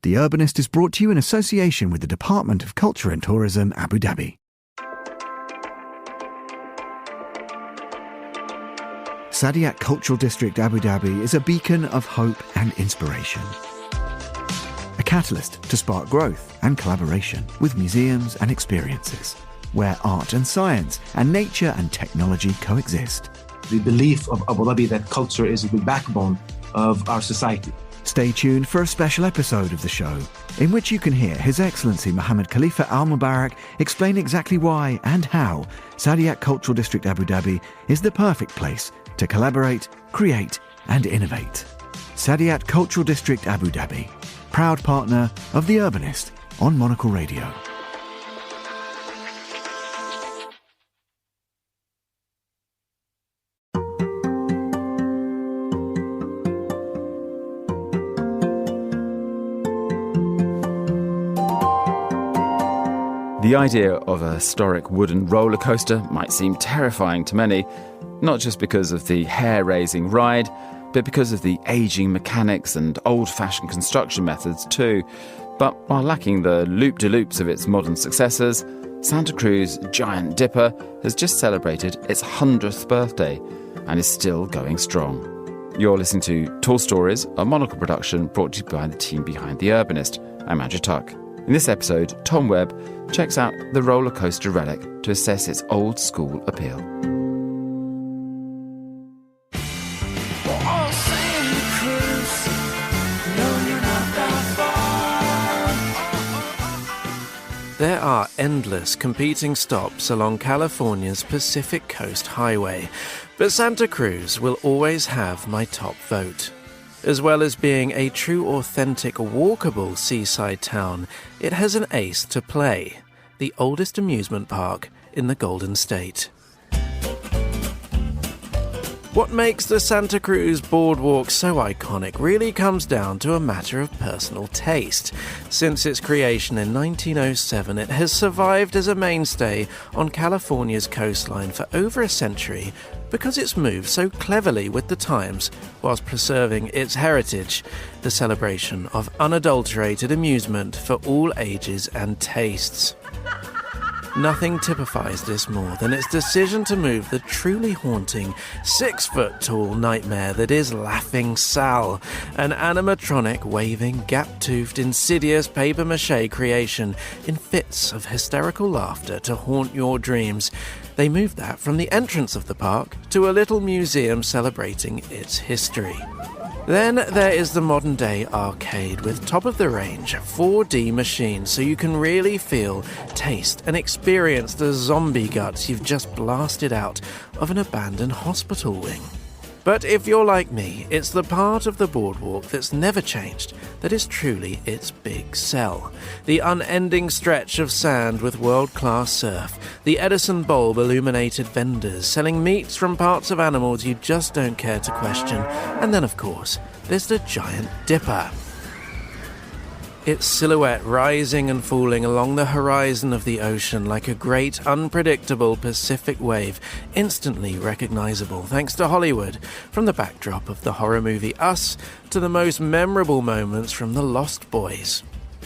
The Urbanist is brought to you in association with the Department of Culture and Tourism, Abu Dhabi. Saadiyat Cultural District Abu Dhabi is a beacon of hope and inspiration. A catalyst to spark growth and collaboration with museums and experiences, where art and science and nature and technology coexist. The belief of Abu Dhabi that culture is the backbone of our society. Stay tuned for a special episode of the show, in which you can hear His Excellency Mohammed Khalifa Al Mubarak explain exactly why and how Saadiyat Cultural District Abu Dhabi is the perfect place to collaborate, create and innovate. Saadiyat Cultural District Abu Dhabi, proud partner of The Urbanist on Monocle Radio. The idea of a historic wooden roller coaster might seem terrifying to many, not just because of the hair-raising ride, but because of the ageing mechanics and old-fashioned construction methods too. But while lacking the loop-de-loops of its modern successors, Santa Cruz Giant Dipper has just celebrated its 100th birthday and is still going strong. You're listening to Tall Stories, a Monocle production brought to you by the team behind The Urbanist. I'm Andrew Tuck. In this episode, Tom Webb checks out the roller coaster relic to assess its old-school appeal. There are endless competing stops along California's Pacific Coast Highway, but Santa Cruz will always have my top vote. As well as being a true authentic walkable seaside town, it has an ace to play, the oldest amusement park in the Golden State. What makes the Santa Cruz Boardwalk so iconic really comes down to a matter of personal taste. Since its creation in 1907, it has survived as a mainstay on California's coastline for over a century because it's moved so cleverly with the times whilst preserving its heritage, the celebration of unadulterated amusement for all ages and tastes. Nothing typifies this more than its decision to move the truly haunting 6-foot-tall nightmare that is Laughing Sal, an animatronic, waving, gap-toothed, insidious papier-mâché creation in fits of hysterical laughter to haunt your dreams. They moved that from the entrance of the park to a little museum celebrating its history. Then there is the modern-day arcade with top-of-the-range 4D machines so you can really feel, taste and experience the zombie guts you've just blasted out of an abandoned hospital wing. But if you're like me, it's the part of the boardwalk that's never changed that is truly its big sell. The unending stretch of sand with world-class surf, the Edison bulb illuminated vendors selling meats from parts of animals you just don't care to question, and then of course, there's the Giant Dipper. Its silhouette rising and falling along the horizon of the ocean like a great, unpredictable Pacific wave, instantly recognizable thanks to Hollywood, from the backdrop of the horror movie Us to the most memorable moments from The Lost Boys.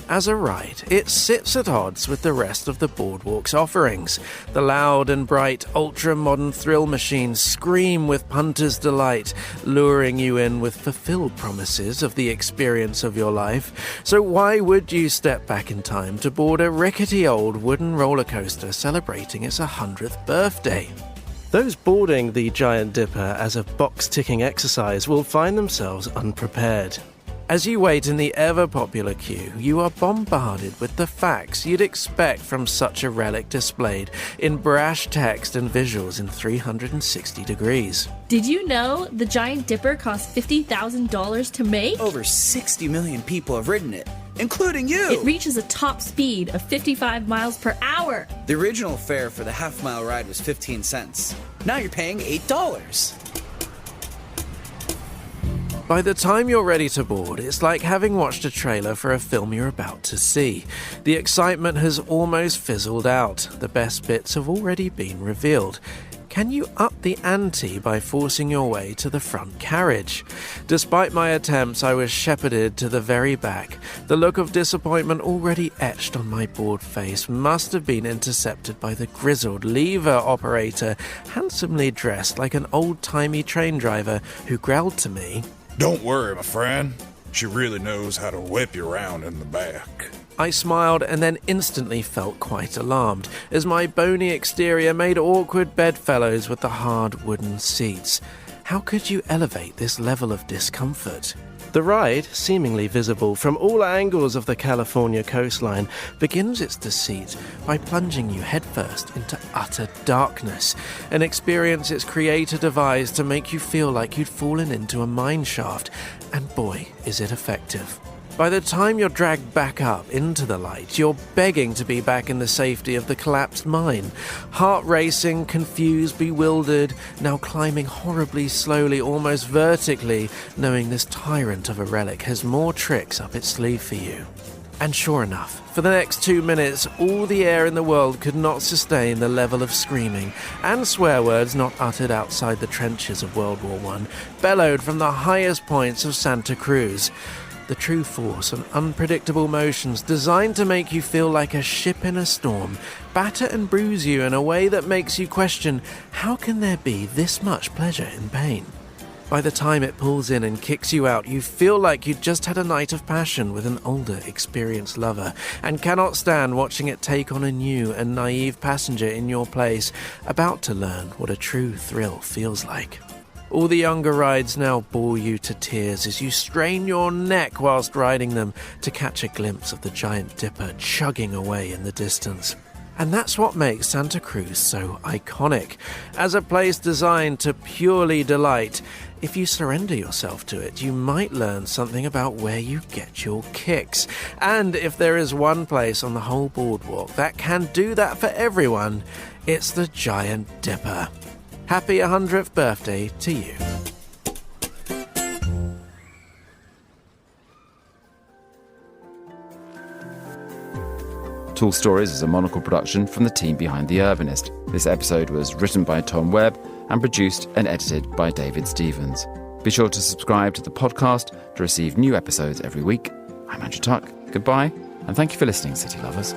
As a ride, it sits at odds with the rest of the boardwalk's offerings. The loud and bright, ultra-modern thrill machines scream with punter's delight, luring you in with fulfilled promises of the experience of your life. So why would you step back in time to board a rickety old wooden roller coaster celebrating its 100th birthday? Those boarding the Giant Dipper as a box-ticking exercise will find themselves unprepared. As you wait in the ever-popular queue, you are bombarded with the facts you'd expect from such a relic displayed in brash text and visuals in 360 degrees. Did you know the Giant Dipper cost $50,000 to make? Over 60 million people have ridden it, including you! It reaches a top speed of 55 miles per hour. The original fare for the half-mile ride was 15 cents. Now you're paying $8. By the time you're ready to board, it's like having watched a trailer for a film you're about to see. The excitement has almost fizzled out. The best bits have already been revealed. Can you up the ante by forcing your way to the front carriage? Despite my attempts, I was shepherded to the very back. The look of disappointment already etched on my bored face must have been intercepted by the grizzled lever operator, handsomely dressed like an old-timey train driver, who growled to me, "Don't worry, my friend. She really knows how to whip you around in the back." I smiled and then instantly felt quite alarmed, as my bony exterior made awkward bedfellows with the hard wooden seats. How could you elevate this level of discomfort? The ride, seemingly visible from all angles of the California coastline, begins its descent by plunging you headfirst into utter darkness, an experience its creator devised to make you feel like you'd fallen into a mine shaft, and boy, is it effective. By the time you're dragged back up into the light, you're begging to be back in the safety of the collapsed mine. Heart racing, confused, bewildered, now climbing horribly slowly, almost vertically, knowing this tyrant of a relic has more tricks up its sleeve for you. And sure enough, for the next 2 minutes, all the air in the world could not sustain the level of screaming and swear words not uttered outside the trenches of World War I, bellowed from the highest points of Santa Cruz. The true force and unpredictable motions designed to make you feel like a ship in a storm, batter and bruise you in a way that makes you question, how can there be this much pleasure in pain? By the time it pulls in and kicks you out, you feel like you'd just had a night of passion with an older, experienced lover, and cannot stand watching it take on a new and naive passenger in your place, about to learn what a true thrill feels like. All the younger rides now bore you to tears as you strain your neck whilst riding them to catch a glimpse of the giant dipper chugging away in the distance. And that's what makes Santa Cruz so iconic. As a place designed to purely delight, if you surrender yourself to it, you might learn something about where you get your kicks. And if there is one place on the whole boardwalk that can do that for everyone, it's the Giant Dipper. Happy 100th birthday to you. Tall Stories is a Monocle production from the team behind The Urbanist. This episode was written by Tom Webb and produced and edited by David Stevens. Be sure to subscribe to the podcast to receive new episodes every week. I'm Andrew Tuck. Goodbye, and thank you for listening, City Lovers.